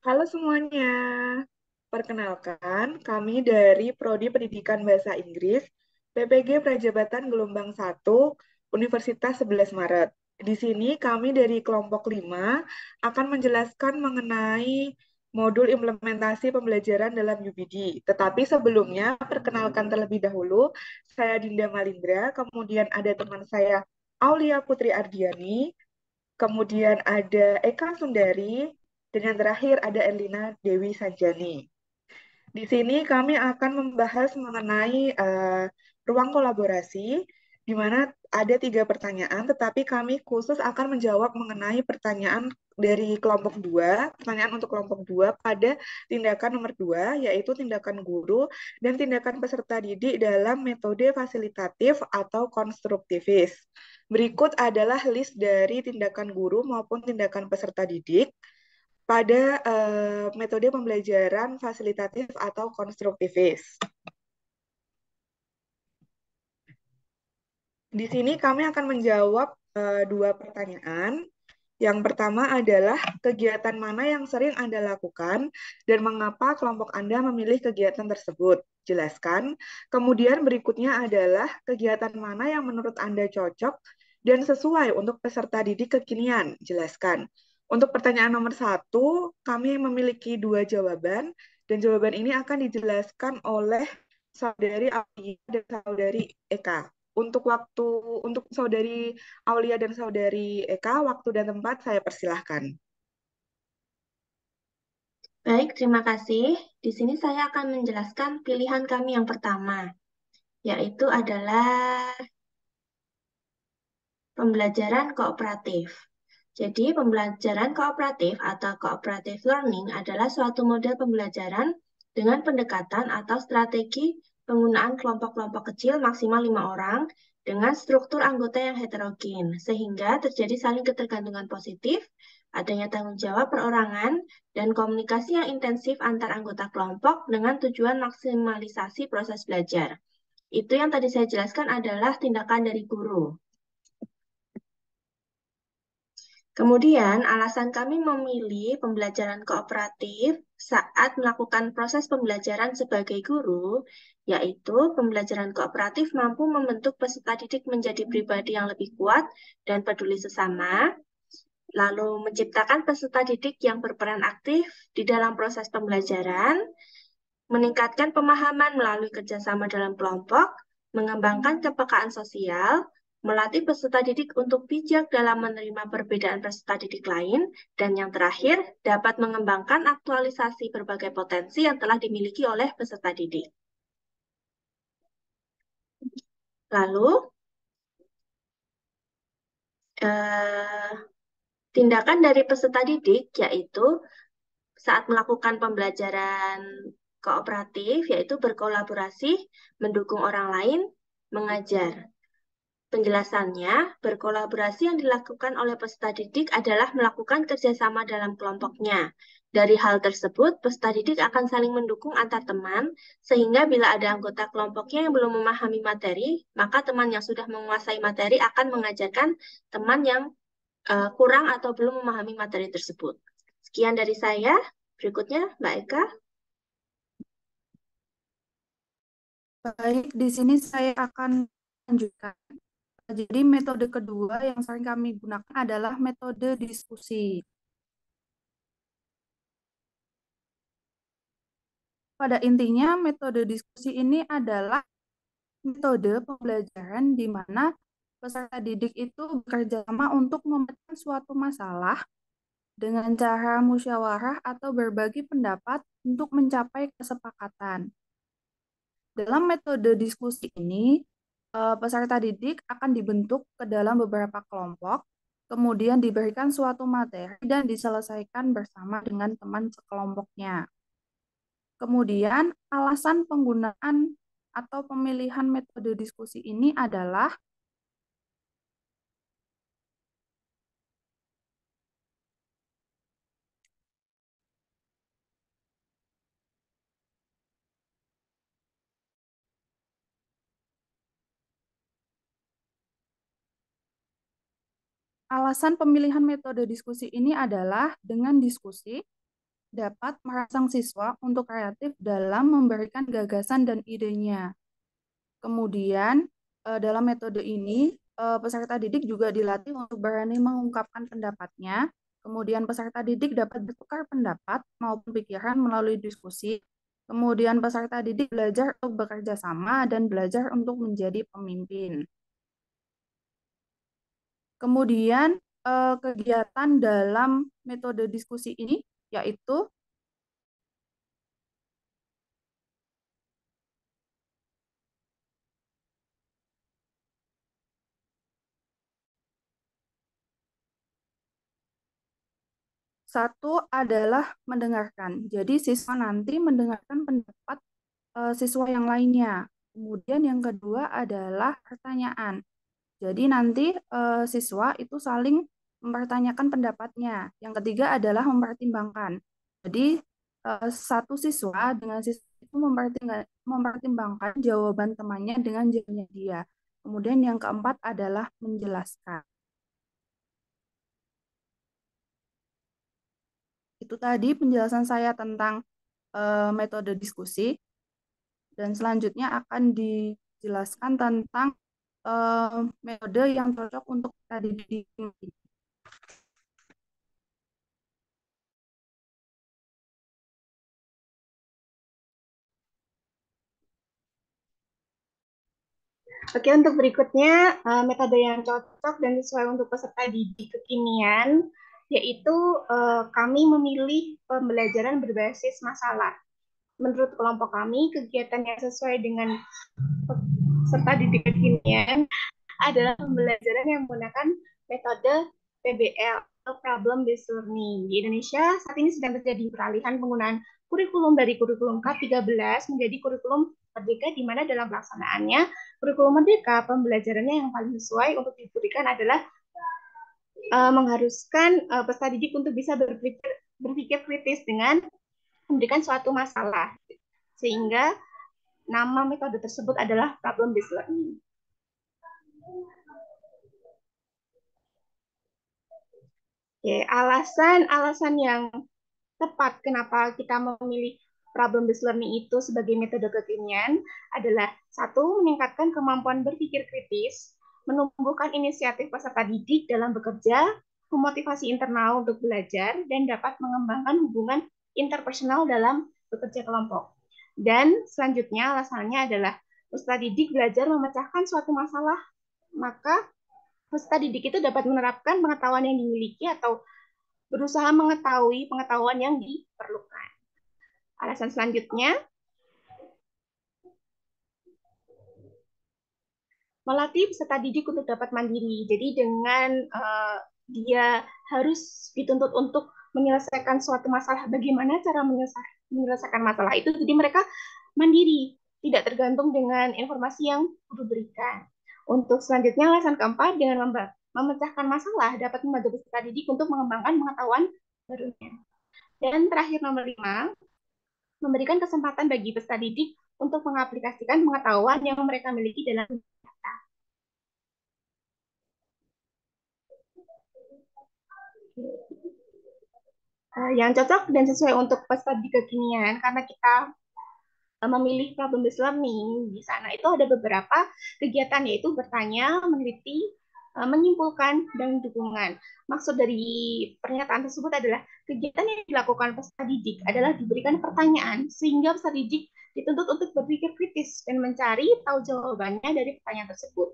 Halo semuanya, perkenalkan kami dari Prodi Pendidikan Bahasa Inggris PPG Prajabatan Gelombang 1 Universitas 11 Maret. Di sini kami dari kelompok 5 akan menjelaskan mengenai modul implementasi pembelajaran dalam UBD. Tetapi sebelumnya, perkenalkan terlebih dahulu, saya Dinda Malindra, kemudian ada teman saya Aulia Putri Ardiani, kemudian ada Eka Sundari, dan yang terakhir ada Erlina Dewi Sanjani. Di sini kami akan membahas mengenai ruang kolaborasi, di mana ada 3 pertanyaan, tetapi kami khusus akan menjawab mengenai pertanyaan dari kelompok 2, pertanyaan untuk kelompok 2 pada tindakan nomor 2, yaitu tindakan guru dan tindakan peserta didik dalam metode fasilitatif atau konstruktivis. Berikut adalah list dari tindakan guru maupun tindakan peserta didik pada metode pembelajaran fasilitatif atau konstruktivis. Di sini kami akan menjawab 2 pertanyaan. Yang pertama adalah kegiatan mana yang sering Anda lakukan dan mengapa kelompok Anda memilih kegiatan tersebut? Jelaskan. Kemudian berikutnya adalah kegiatan mana yang menurut Anda cocok dan sesuai untuk peserta didik kekinian? Jelaskan. Untuk pertanyaan nomor 1, kami memiliki 2 jawaban dan jawaban ini akan dijelaskan oleh saudari Aulia dan saudari Eka. Untuk saudari Aulia dan saudari Eka, waktu dan tempat saya persilahkan. Baik, terima kasih. Di sini saya akan menjelaskan pilihan kami yang pertama, yaitu adalah pembelajaran kooperatif. Jadi, pembelajaran kooperatif atau cooperative learning adalah suatu model pembelajaran dengan pendekatan atau strategi penggunaan kelompok-kelompok kecil maksimal 5 orang dengan struktur anggota yang heterogen, sehingga terjadi saling ketergantungan positif, adanya tanggung jawab perorangan, dan komunikasi yang intensif antar anggota kelompok dengan tujuan maksimalisasi proses belajar. Itu yang tadi saya jelaskan adalah tindakan dari guru. Kemudian, alasan kami memilih pembelajaran kooperatif saat melakukan proses pembelajaran sebagai guru, yaitu pembelajaran kooperatif mampu membentuk peserta didik menjadi pribadi yang lebih kuat dan peduli sesama, lalu menciptakan peserta didik yang berperan aktif di dalam proses pembelajaran, meningkatkan pemahaman melalui kerjasama dalam kelompok, mengembangkan kepekaan sosial, melatih peserta didik untuk bijak dalam menerima perbedaan peserta didik lain, dan yang terakhir, dapat mengembangkan aktualisasi berbagai potensi yang telah dimiliki oleh peserta didik. Lalu, eh, tindakan dari peserta didik yaitu saat melakukan pembelajaran kooperatif, yaitu berkolaborasi, mendukung orang lain, mengajar. Penjelasannya, berkolaborasi yang dilakukan oleh peserta didik adalah melakukan kerjasama dalam kelompoknya. Dari hal tersebut, peserta didik akan saling mendukung antar teman, sehingga bila ada anggota kelompoknya yang belum memahami materi, maka teman yang sudah menguasai materi akan mengajarkan teman yang kurang atau belum memahami materi tersebut. Sekian dari saya. Berikutnya, Mbak Eka. Baik, di sini saya akan lanjutkan. Jadi metode kedua yang sering kami gunakan adalah metode diskusi. Pada intinya, metode diskusi ini adalah metode pembelajaran di mana peserta didik itu bekerja sama untuk memecahkan suatu masalah dengan cara musyawarah atau berbagi pendapat untuk mencapai kesepakatan. Dalam metode diskusi ini, peserta didik akan dibentuk ke dalam beberapa kelompok, kemudian diberikan suatu materi dan diselesaikan bersama dengan teman sekelompoknya. Kemudian, alasan penggunaan atau pemilihan metode diskusi ini adalah alasan pemilihan metode diskusi ini adalah dengan diskusi dapat merangsang siswa untuk kreatif dalam memberikan gagasan dan idenya. Kemudian, dalam metode ini, peserta didik juga dilatih untuk berani mengungkapkan pendapatnya. Kemudian, peserta didik dapat bertukar pendapat maupun pikiran melalui diskusi. Kemudian, peserta didik belajar untuk bekerja sama dan belajar untuk menjadi pemimpin. Kemudian, kegiatan dalam metode diskusi ini yaitu satu adalah mendengarkan. Jadi siswa nanti mendengarkan pendapat siswa yang lainnya. Kemudian yang kedua adalah pertanyaan. Jadi nanti siswa itu saling mempertanyakan pendapatnya. Yang ketiga adalah mempertimbangkan. Jadi satu siswa dengan siswa itu mempertimbangkan jawaban temannya dengan jawabannya dia. Kemudian yang keempat adalah menjelaskan. Itu tadi penjelasan saya tentang metode diskusi. Dan selanjutnya akan dijelaskan tentang metode yang cocok untuk tadi di. Oke, untuk berikutnya metode yang cocok dan sesuai untuk peserta didik kekinian, yaitu kami memilih pembelajaran berbasis masalah. Menurut kelompok kami, kegiatan yang sesuai dengan peserta didik kekinian adalah pembelajaran yang menggunakan metode PBL, Problem Based Learning. Di Indonesia saat ini sedang terjadi peralihan penggunaan kurikulum dari kurikulum K13 menjadi kurikulum Merdeka, di mana dalam pelaksanaannya kurikulum Merdeka pembelajarannya yang paling sesuai untuk diberikan adalah mengharuskan peserta didik untuk bisa berpikir kritis dengan memberikan suatu masalah, sehingga nama metode tersebut adalah problem based learning. Oke, alasan yang tepat kenapa kita memilih problem based learning itu sebagai metode kekinian adalah satu, meningkatkan kemampuan berpikir kritis, menumbuhkan inisiatif peserta didik dalam bekerja, memotivasi internal untuk belajar, dan dapat mengembangkan hubungan interpersonal dalam bekerja kelompok. Dan selanjutnya alasannya adalah peserta didik belajar memecahkan suatu masalah, maka peserta didik itu dapat menerapkan pengetahuan yang dimiliki atau berusaha mengetahui pengetahuan yang diperlukan. Alasan selanjutnya, melatih peserta didik untuk dapat mandiri. Jadi dengan dia harus dituntut untuk menyelesaikan suatu masalah, bagaimana cara menyelesaikan masalah itu, jadi mereka mandiri, tidak tergantung dengan informasi yang diberikan. Untuk selanjutnya, alasan keempat, dengan memecahkan masalah dapat membantu peserta didik untuk mengembangkan pengetahuan barunya. Dan terakhir nomor 5, memberikan kesempatan bagi peserta didik untuk mengaplikasikan pengetahuan yang mereka miliki dalam data. Yang cocok dan sesuai untuk peserta didik kekinian, karena kita memilih problem based learning, di sana itu ada beberapa kegiatan, yaitu bertanya, meneliti, menyimpulkan, dan dukungan. Maksud dari pernyataan tersebut adalah kegiatan yang dilakukan peserta didik adalah diberikan pertanyaan sehingga peserta didik dituntut untuk berpikir kritis dan mencari tahu jawabannya dari pertanyaan tersebut.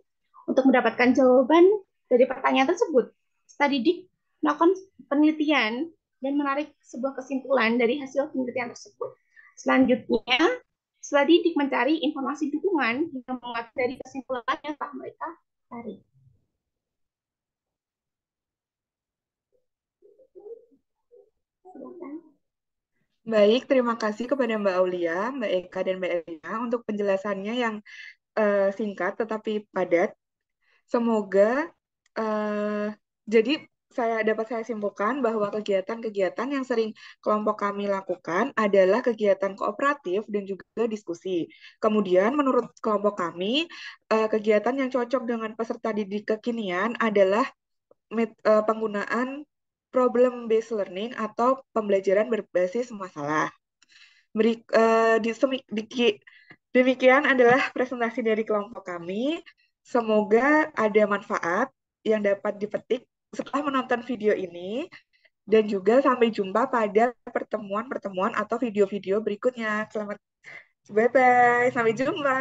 Untuk mendapatkan jawaban dari pertanyaan tersebut, peserta didik melakukan penelitian dan menarik sebuah kesimpulan dari hasil penelitian tersebut. Selanjutnya, setelah didik mencari informasi dukungan yang mengatur dari kesimpulan yang telah mereka cari. Baik, terima kasih kepada Mbak Aulia, Mbak Eka, dan Mbak Elina untuk penjelasannya yang singkat tetapi padat. Semoga jadi dapat saya simpulkan bahwa kegiatan-kegiatan yang sering kelompok kami lakukan adalah kegiatan kooperatif dan juga diskusi. Kemudian menurut kelompok kami, kegiatan yang cocok dengan peserta didik kekinian adalah penggunaan problem based learning atau pembelajaran berbasis masalah. Demikian adalah presentasi dari kelompok kami. Semoga ada manfaat yang dapat dipetik setelah menonton video ini. Dan juga sampai jumpa pada pertemuan-pertemuan atau video-video berikutnya. Selamat bye-bye, sampai jumpa.